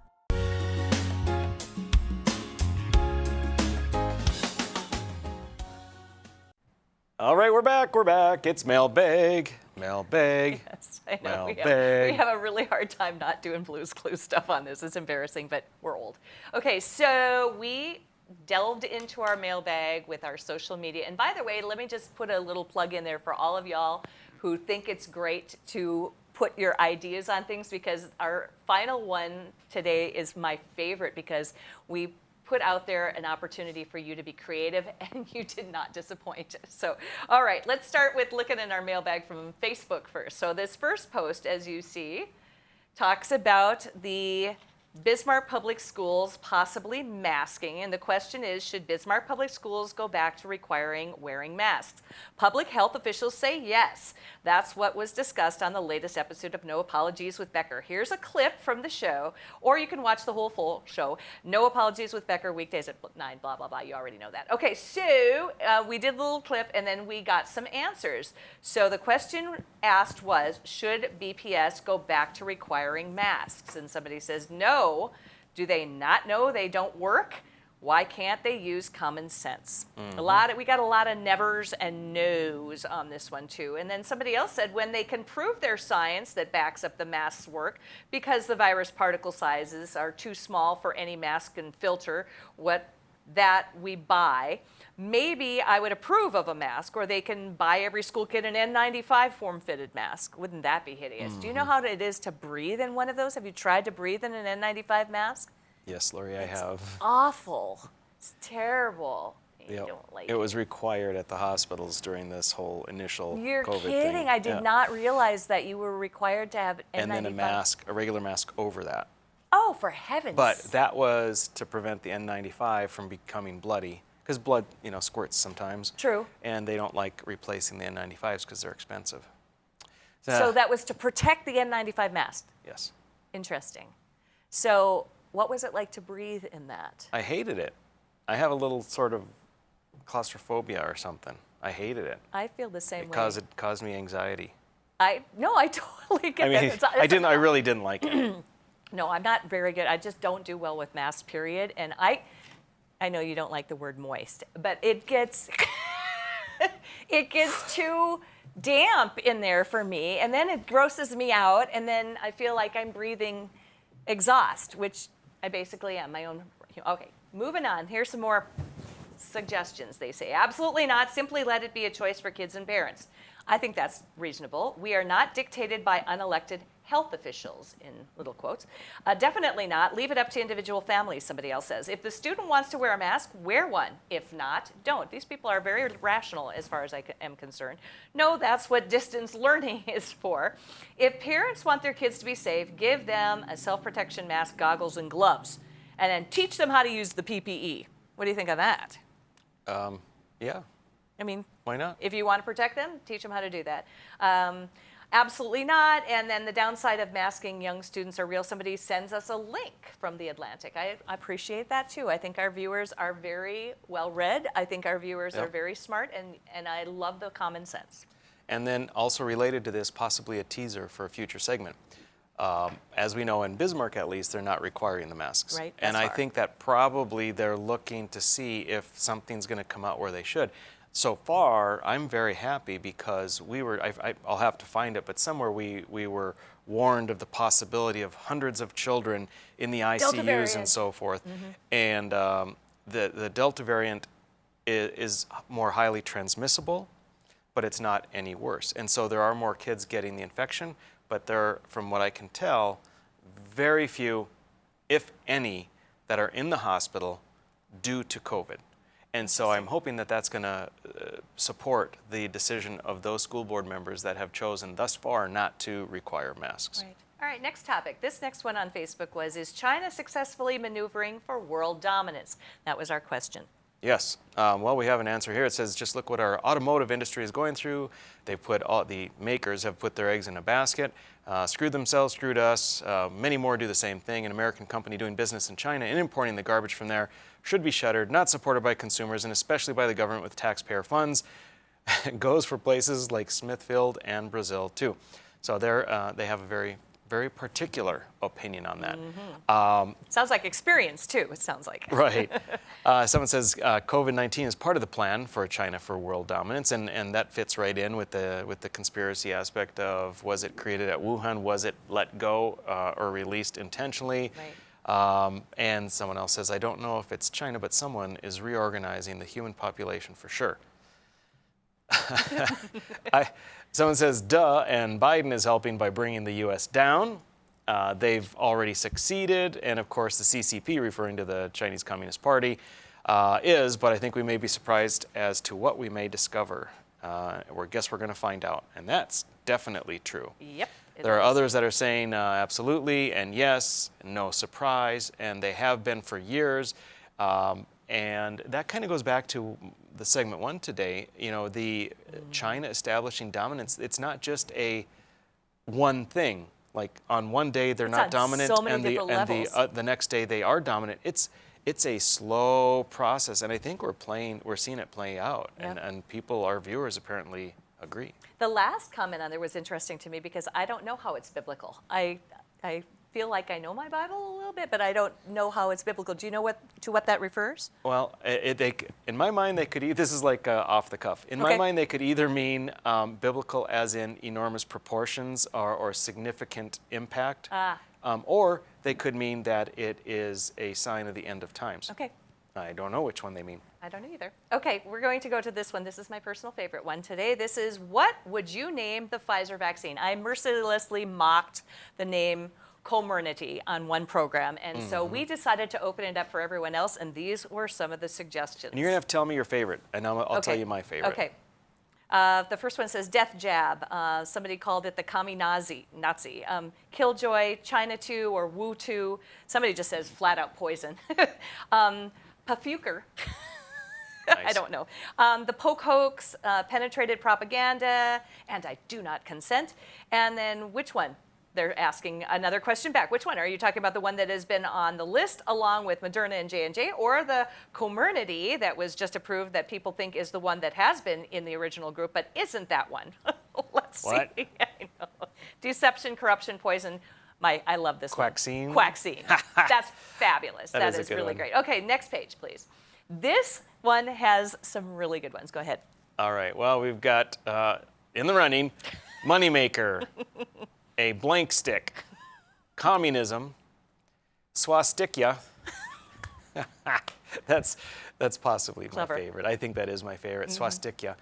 All right, we're back. We're back. It's mailbag. Mailbag. Yes, I know. Mailbag. We have a really hard time not doing Blue's Clues stuff on this. It's embarrassing, but we're old. Okay, so we delved into our mailbag with our social media. And by the way, let me just put a little plug in there for all of y'all who think it's great to put your ideas on things, because our final one today is my favorite, because we put out there an opportunity for you to be creative, and you did not disappoint. So, all right, let's start with looking in our mailbag from Facebook first. So this first post, as you see, talks about the Bismarck Public Schools possibly masking, and the question is, should Bismarck Public Schools go back to requiring wearing masks? Public health officials say yes. That's what was discussed on the latest episode of No Apologies with Becker. Here's a clip from the show, or you can watch the whole full show. No Apologies with Becker, weekdays at 9, blah, blah, blah. You already know that. Okay, so we did a little clip, and then we got some answers. So the question asked was, should BPS go back to requiring masks? And somebody says no. Do they not know they don't work? Why can't they use common sense? We got a lot of nevers and no's on this one too. And then somebody else said, when they can prove their science that backs up the mask's work, because the virus particle sizes are too small for any mask and filter that we buy, maybe I would approve of a mask, or they can buy every school kid an N95 form-fitted mask. Wouldn't that be hideous? Do you know how it is to breathe in one of those? Have you tried to breathe in an N95 mask? Yes, Lori, I have. Awful. It's terrible. You Yep. don't like It was required at the hospitals during this whole initial You're COVID kidding. thing. I did Yeah. not realize that you were required to have N95. And then a mask, a regular mask over that. Oh, for heaven's But that was to prevent the N95 from becoming bloody, because blood, squirts sometimes. True. And they don't like replacing the N95s because they're expensive. So that was to protect the N95 mask. Yes. Interesting. So what was it like to breathe in that? I hated it. I have a little sort of claustrophobia or something. I hated it. I feel the same way. Because it caused me anxiety. I totally get that. I really didn't like it. No, I'm not very good. I just don't do well with masks, period. And I know you don't like the word moist, but it gets too damp in there for me, and then it grosses me out, and then I feel like I'm breathing exhaust, which I basically am, my own. Okay, moving on. Here's some more suggestions. They say, absolutely not. Simply let it be a choice for kids and parents. I think that's reasonable. We are not dictated by unelected health officials, in little quotes. Definitely not. Leave it up to individual families, somebody else says. If the student wants to wear a mask, wear one. If not, don't. These people are very rational as far as I am concerned. No, that's what distance learning is for. If parents want their kids to be safe, give them a self-protection mask, goggles, and gloves, and then teach them how to use the PPE. What do you think of that? Yeah. I mean, why not? If you want to protect them, teach them how to do that. absolutely not. And then the downside of masking young students are real. Somebody sends us a link from the Atlantic. I appreciate that too. I think our viewers are very well read. I think our viewers are very smart, and I love the common sense. And then also related to this, possibly a teaser for a future segment. As we know, in Bismarck at least, they're not requiring the masks. Right, and that's I far. think that probably they're looking to see if something's going to come out where they should. So far, I'm very happy because we were, I'll have to find it, but somewhere we were warned of the possibility of hundreds of children in the ICUs and so forth. And the Delta variant is more highly transmissible, but it's not any worse. And so there are more kids getting the infection, but there are, from what I can tell, very few, if any, that are in the hospital due to COVID. And so I'm hoping that that's going to support the decision of those school board members that have chosen thus far not to require masks. Right. All right, next topic. This next one on Facebook was, is China successfully maneuvering for world dominance? That was our question. Yes. Well, we have an answer here. It says, just look what our automotive industry is going through. They've put the makers have put their eggs in a basket, screwed themselves, screwed us. Many more do the same thing. An American company doing business in China and importing the garbage from there should be shuttered, not supported by consumers, and especially by the government with taxpayer funds. It goes for places like Smithfield and Brazil, too. So they have a very, very particular opinion on that. Sounds like experience, too, it sounds like. Right. Someone says COVID-19 is part of the plan for China for world dominance, and that fits right in with the conspiracy aspect of, was it created at Wuhan? Was it let go or released intentionally? Right. And someone else says, I don't know if it's China, but someone is reorganizing the human population for sure. Someone says, duh, and Biden is helping by bringing the U.S. down. They've already succeeded, and of course the CCP, referring to the Chinese Communist Party, but I think we may be surprised as to what we may discover. Guess we're going to find out, and that's definitely true. Yep. There are others that are saying absolutely and yes, and no surprise, and they have been for years. And that kind of goes back to the segment one today. You know, the China establishing dominance. It's not just a one thing. Like on one day they're not dominant, so many different levels. The next day they are dominant. It's a slow process, and I think we're seeing it play out, and people, our viewers, apparently agree. The last comment on there was interesting to me because I don't know how it's biblical. I feel like I know my Bible a little bit, but I don't know how it's biblical. Do you know to what that refers? Well, in my mind, they could. This is like off the cuff. In my mind, they could either mean biblical, as in enormous proportions or significant impact, or they could mean that it is a sign of the end of times. Okay. I don't know which one they mean. I don't either. Okay, we're going to go to this one. This is my personal favorite one today. This is, what would you name the Pfizer vaccine? I mercilessly mocked the name Comirnaty on one program, and so we decided to open it up for everyone else, and these were some of the suggestions. And you're going to have to tell me your favorite, and I'll tell you my favorite. Okay. The first one says death jab. Somebody called it the Nazi. Killjoy, China 2, or Wu 2. Somebody just says flat out poison. Pafuker. Nice. I don't know. The poke hoax, penetrated propaganda, and I do not consent. And then which one? They're asking another question back. Which one? Are you talking about the one that has been on the list along with Moderna and J&J, or the Comirnaty that was just approved that people think is the one that has been in the original group, but isn't that one? Let's see. I know. Deception, corruption, poison. I love this Quaxine? one. Quaxine. That's fabulous. That is a is good really one. great. Okay, next page, please. This one has some really good ones. Go ahead. All right. Well, we've got in the running, Moneymaker, a blank stick, communism, swastika. That's possibly Clever. my favorite. I think that is my favorite, swastika.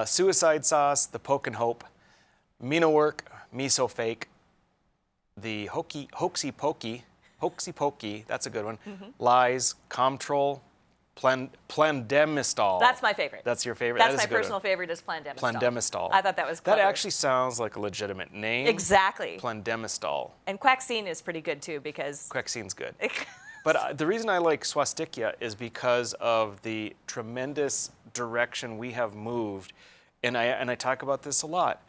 Suicide sauce, the poke and hope, Mina work, miso fake, the hoaxy pokey, that's a good one. Lies, Comtrol, Plandemistol. That's my favorite. That's your favorite? That's That is my a good personal one. favorite is Plandemistol. Plandemistol. I thought that was clever. That actually sounds like a legitimate name. Exactly. Plandemistol. And Quaxine is pretty good too because... Quaxine's good. But the reason I like swastika is because of the tremendous direction we have moved, and I talk about this a lot.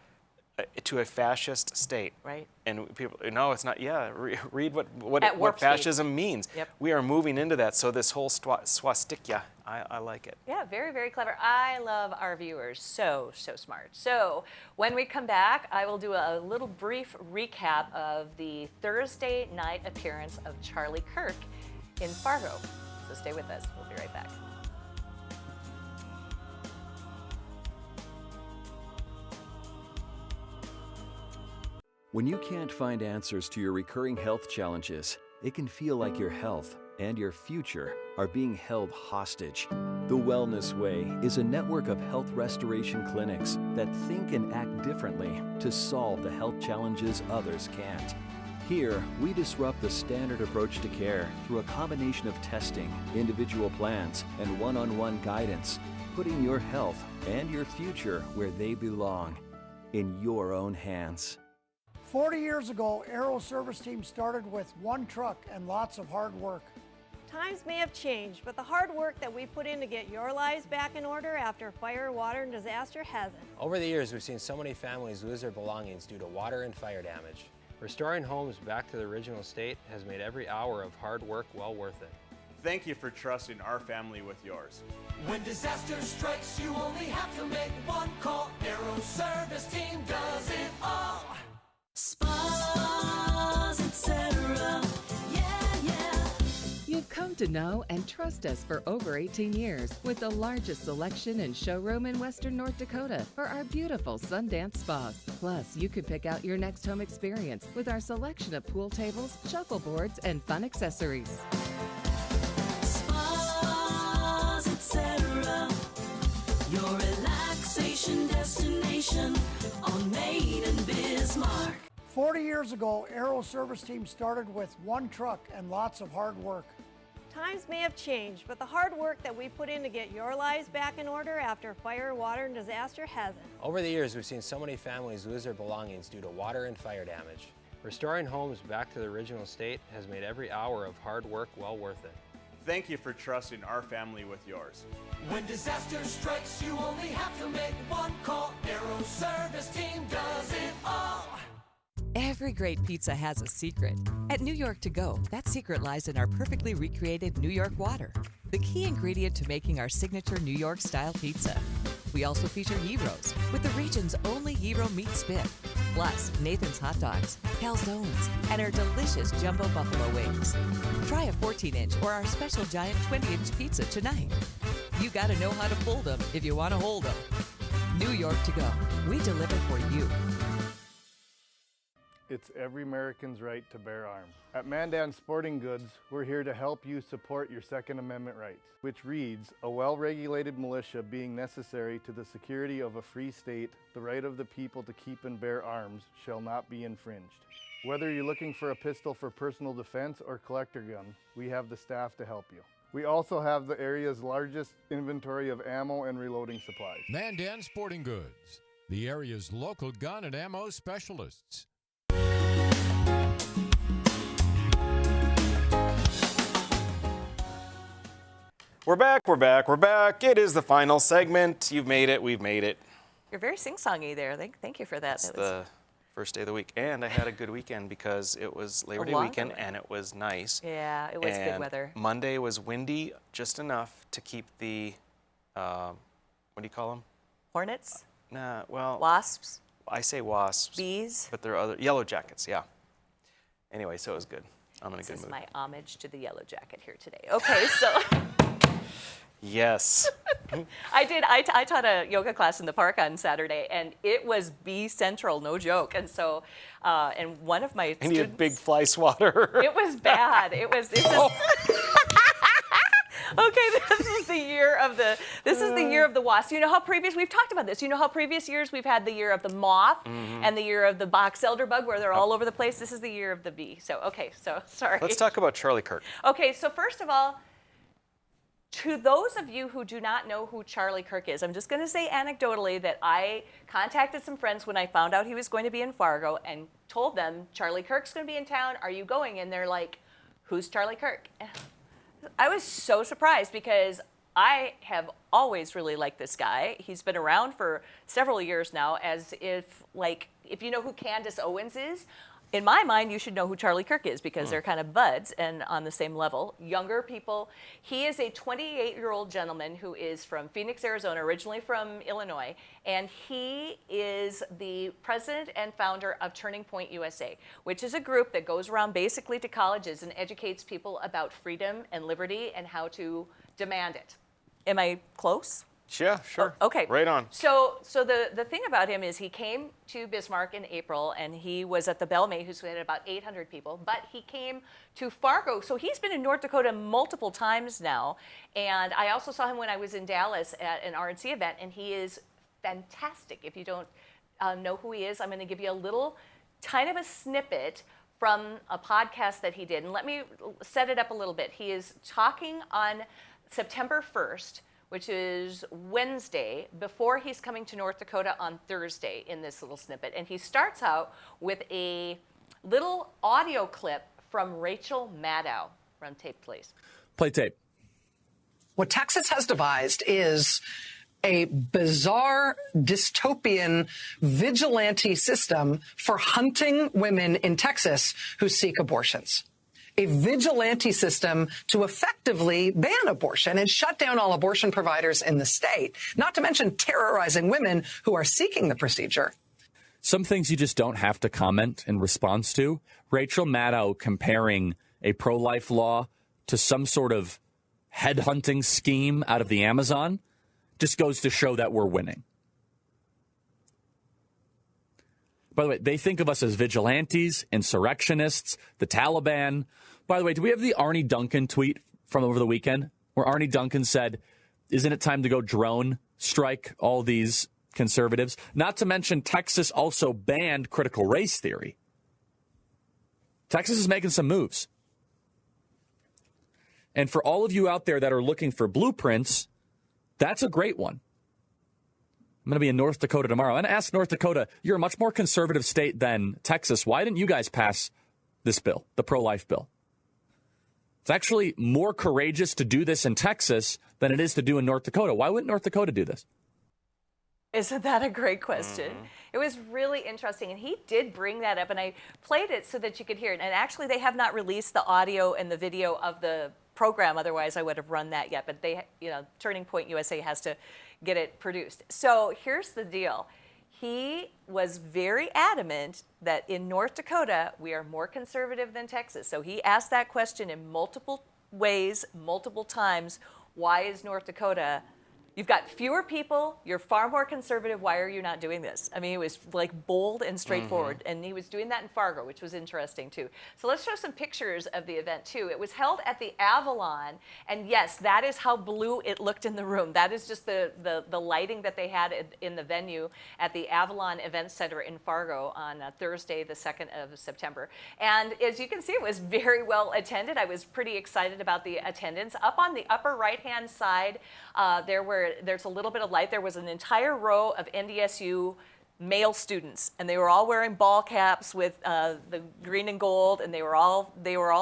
to a fascist state. Right. And people, no, it's not. Yeah, read what At warp speed. fascism means. Yep. We are moving into that. So this whole swastika, I like it. Yeah, very, very clever. I love our viewers. So smart. So when we come back, I will do a little brief recap of the Thursday night appearance of Charlie Kirk in Fargo. So stay with us. We'll be right back. When you can't find answers to your recurring health challenges, it can feel like your health and your future are being held hostage. The Wellness Way is a network of health restoration clinics that think and act differently to solve the health challenges others can't. Here, we disrupt the standard approach to care through a combination of testing, individual plans, and one-on-one guidance, putting your health and your future where they belong, in your own hands. 40 years ago, Aero Service Team started with one truck and lots of hard work. Times may have changed, but the hard work that we put in to get your lives back in order after fire, water, and disaster hasn't. Over the years, we've seen so many families lose their belongings due to water and fire damage. Restoring homes back to the original state has made every hour of hard work well worth it. Thank you for trusting our family with yours. When disaster strikes, you only have to make one call. Aero Service Team does it all. Spas, etc. Yeah. You've come to know and trust us for over 18 years with the largest selection and showroom in Western North Dakota for our beautiful Sundance spas. Plus, you could pick out your next home experience with our selection of pool tables, shuffleboards, and fun accessories. Spas, etc. Your relaxation destination on Main and Bismarck. 40 years ago, Aero Service Team started with one truck and lots of hard work. Times may have changed, but the hard work that we put in to get your lives back in order after fire, water, and disaster hasn't. Over the years, we've seen so many families lose their belongings due to water and fire damage. Restoring homes back to the original state has made every hour of hard work well worth it. Thank you for trusting our family with yours. When disaster strikes, you only have to make one call. Aero Service Team does it all. Every great pizza has a secret. At New York To Go, that secret lies in our perfectly recreated New York water, the key ingredient to making our signature New York style pizza. We also feature gyros with the region's only gyro meat spit, plus Nathan's hot dogs, calzones, and our delicious jumbo buffalo wings. Try a 14-inch or our special giant 20-inch pizza tonight. You gotta know how to fold them if you want to hold them. New York To Go, we deliver for you. It's every American's right to bear arms. At Mandan Sporting Goods, we're here to help you support your Second Amendment rights, which reads, a well-regulated militia being necessary to the security of a free state, the right of the people to keep and bear arms shall not be infringed. Whether you're looking for a pistol for personal defense or collector gun, we have the staff to help you. We also have the area's largest inventory of ammo and reloading supplies. Mandan Sporting Goods, the area's local gun and ammo specialists. We're back. It is the final segment. You've made it. We've made it. You're very sing-songy there. Thank you for that. It's the first day of the week. And I had a good weekend because it was Labor Day weekend and it was nice. Yeah, it was good weather. Monday was windy just enough to keep the, what do you call them? Hornets? Nah, well. Wasps? I say wasps. Bees? But there are other, yellow jackets, yeah. Anyway, so it was good. I'm in a good mood. This is my homage to the yellow jacket here today. Okay, so. Yes. I taught a yoga class in the park on Saturday, and it was bee central, no joke. And so, and one of my And you had big fly swatter. It was bad. It was. Okay, this is the year of the wasp. You know how we've talked about this. You know how previous years we've had the year of the moth and the year of the box elder bug, where they're all over the place. This is the year of the bee. So okay, so sorry. Let's talk about Charlie Kirk. Okay, so first of all, to those of you who do not know who Charlie Kirk is, I'm just going to say anecdotally that I contacted some friends when I found out he was going to be in Fargo and told them, Charlie Kirk's going to be in town. Are you going? And they're like, who's Charlie Kirk? I was so surprised because I have always really liked this guy. He's been around for several years now, as if, like, if you know who Candace Owens is, in my mind, you should know who Charlie Kirk is because they're kind of buds and on the same level. Younger people. He is a 28-year-old gentleman who is from Phoenix, Arizona, originally from Illinois, and he is the president and founder of Turning Point USA, which is a group that goes around basically to colleges and educates people about freedom and liberty and how to demand it. Am I close? Yeah, sure. Oh, okay. Right on. So the thing about him is he came to Bismarck in April, and he was at the Belle-May, who had about 800 people, but he came to Fargo. So he's been in North Dakota multiple times now, and I also saw him when I was in Dallas at an RNC event, and he is fantastic. If you don't know who he is, I'm going to give you a little kind of a snippet from a podcast that he did. And let me set it up a little bit. He is talking on September 1st, which is Wednesday, before he's coming to North Dakota on Thursday in this little snippet. And he starts out with a little audio clip from Rachel Maddow. Run tape, please. Play tape. What Texas has devised is a bizarre, dystopian, vigilante system for hunting women in Texas who seek abortions. A vigilante system to effectively ban abortion and shut down all abortion providers in the state, not to mention terrorizing women who are seeking the procedure. Some things you just don't have to comment in response to. Rachel Maddow comparing a pro-life law to some sort of headhunting scheme out of the Amazon just goes to show that we're winning. By the way, they think of us as vigilantes, insurrectionists, the Taliban. By the way, do we have the Arnie Duncan tweet from over the weekend where Arnie Duncan said, isn't it time to go drone strike all these conservatives? Not to mention Texas also banned critical race theory. Texas is making some moves. And for all of you out there that are looking for blueprints, that's a great one. I'm going to be in North Dakota tomorrow. And ask North Dakota, you're a much more conservative state than Texas. Why didn't you guys pass this bill, the pro-life bill? It's actually more courageous to do this in Texas than it is to do in North Dakota. Why wouldn't North Dakota do this? Isn't that a great question? It was really interesting, and he did bring that up, and I played it so that you could hear it. And actually, they have not released the audio and the video of the program. Otherwise, I would have run that yet. But they, Turning Point USA has to get it produced. So here's the deal. He was very adamant that in North Dakota, we are more conservative than Texas. So he asked that question in multiple ways, multiple times. Why is North Dakota? You've got fewer people, you're far more conservative, why are you not doing this? I mean, it was like bold and straightforward, and he was doing that in Fargo, which was interesting too. So let's show some pictures of the event too. It was held at the Avalon, and yes, that is how blue it looked in the room. That is just the lighting that they had in the venue at the Avalon Event Center in Fargo on Thursday, the 2nd of September. And as you can see, it was very well attended. I was pretty excited about the attendance. Up on the upper right-hand side, there's a little bit of light. There was an entire row of NDSU male students, and they were all wearing ball caps with the green and gold, and they were all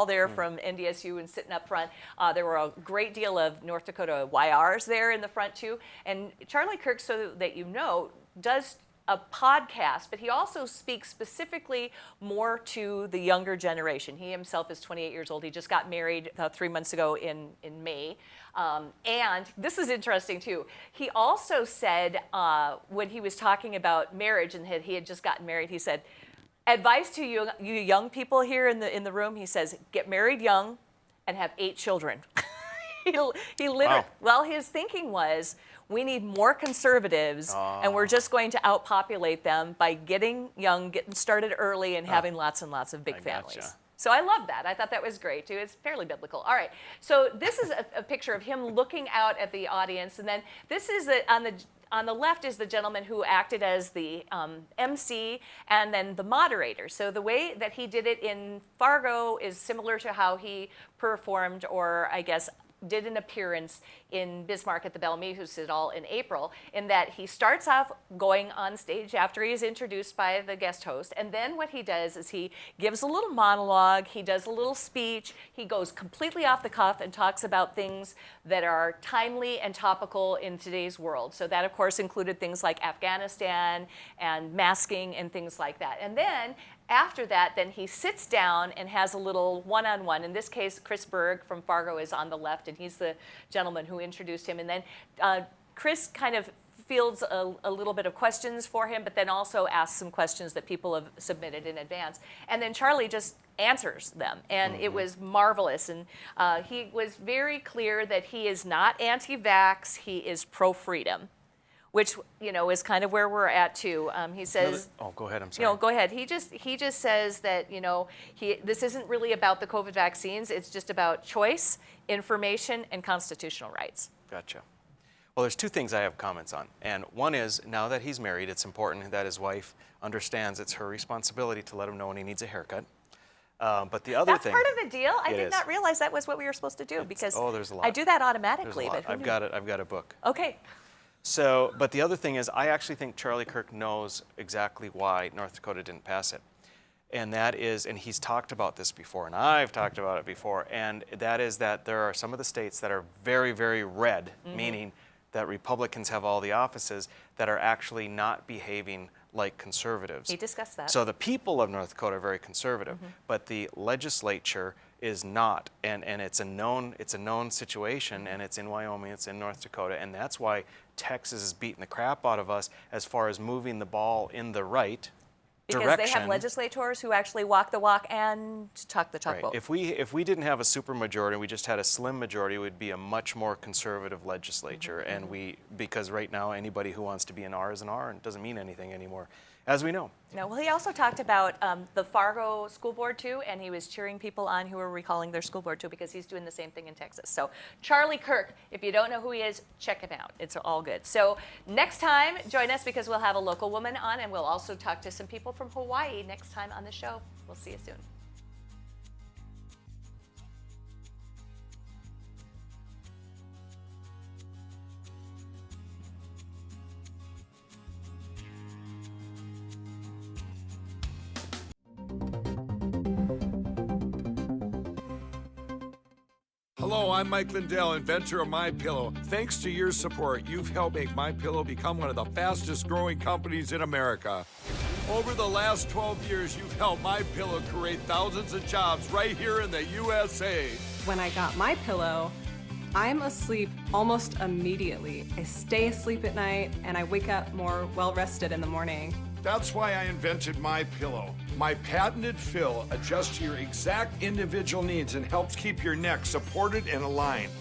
there from NDSU and sitting up front. There were a great deal of North Dakota YRs there in the front too. And Charlie Kirk, so that you know, does a podcast, but he also speaks specifically more to the younger generation. He himself is 28 years old. He just got married 3 months ago in May. And this is interesting too. He also said when he was talking about marriage and he had just gotten married, he said, advice to you young people here in the room, he says, get married young and have 8 children. he literally, well, his thinking was, we need more conservatives, and we're just going to outpopulate them by getting young, getting started early, and having lots and lots of big families. Gotcha. So I love that. I thought that was great, too. It's fairly biblical. All right. So this is a picture of him looking out at the audience. And then this is on the left is the gentleman who acted as the MC and then the moderator. So the way that he did it in Fargo is similar to how he performed, or I guess did an appearance in Bismarck at the Bellamy Hospital in April, in that he starts off going on stage after he is introduced by the guest host, and then what he does is he gives a little monologue, he does a little speech, he goes completely off the cuff and talks about things that are timely and topical in today's world. So that, of course, included things like Afghanistan and masking and things like that. And then after that, then he sits down and has a little one-on-one. In this case, Chris Berg from Fargo is on the left, and he's the gentleman who introduced him. And then Chris kind of fields a little bit of questions for him, but then also asks some questions that people have submitted in advance. And then Charlie just answers them, and it was marvelous. And he was very clear that he is not anti-vax, he is pro-freedom, which, you know, is kind of where we're at too. He says, oh, go ahead, I'm sorry. You know, go ahead. He just says that, you know, this isn't really about the COVID vaccines, it's just about choice, information, and constitutional rights. Gotcha. Well, there's two things I have comments on. And one is, now that he's married, it's important that his wife understands it's her responsibility to let him know when he needs a haircut. But the other thing... That's part of the deal? I did is. not realize that was what we were supposed to do, because there's a lot. I do that automatically. There's a lot. But I've got a book. Okay. So, but the other thing is, I actually think Charlie Kirk knows exactly why North Dakota didn't pass it. And that is, and he's talked about this before, and I've talked about it before, and that is that there are some of the states that are very, very red, meaning that Republicans have all the offices, that are actually not behaving like conservatives. He discussed that. So the people of North Dakota are very conservative, but the legislature is not, and it's a known situation, and it's in Wyoming, it's in North Dakota, and that's why Texas is beating the crap out of us as far as moving the ball in the right direction. Because they have legislators who actually walk the walk and talk the talk. Right. If we didn't have a super majority, we just had a slim majority, it would be a much more conservative legislature. And because right now anybody who wants to be an R is an R, and it doesn't mean anything anymore, as we know. No, well, he also talked about the Fargo school board too, and he was cheering people on who were recalling their school board too, because he's doing the same thing in Texas. So Charlie Kirk, if you don't know who he is, check him out. It's all good. So next time, join us, because we'll have a local woman on, and we'll also talk to some people from Hawaii next time on the show. We'll see you soon. Hello, I'm Mike Lindell, inventor of MyPillow. Thanks to your support, you've helped make MyPillow become one of the fastest growing companies in America. Over the last 12 years, you've helped MyPillow create thousands of jobs right here in the USA. When I got my pillow, I'm asleep almost immediately. I stay asleep at night and I wake up more well-rested in the morning. That's why I invented MyPillow. My patented fill adjusts to your exact individual needs and helps keep your neck supported and aligned.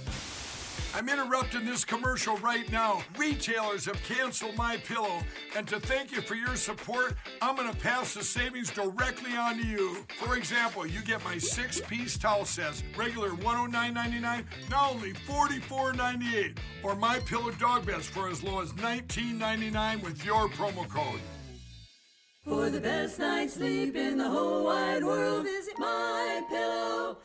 I'm interrupting this commercial right now. Retailers have canceled MyPillow, and to thank you for your support, I'm gonna pass the savings directly on to you. For example, you get my 6-piece towel sets, regular $109.99, now only $44.98, or MyPillow dog beds for as low as $19.99 with your promo code. For the best night's sleep in the whole wide world, visit MyPillow.com.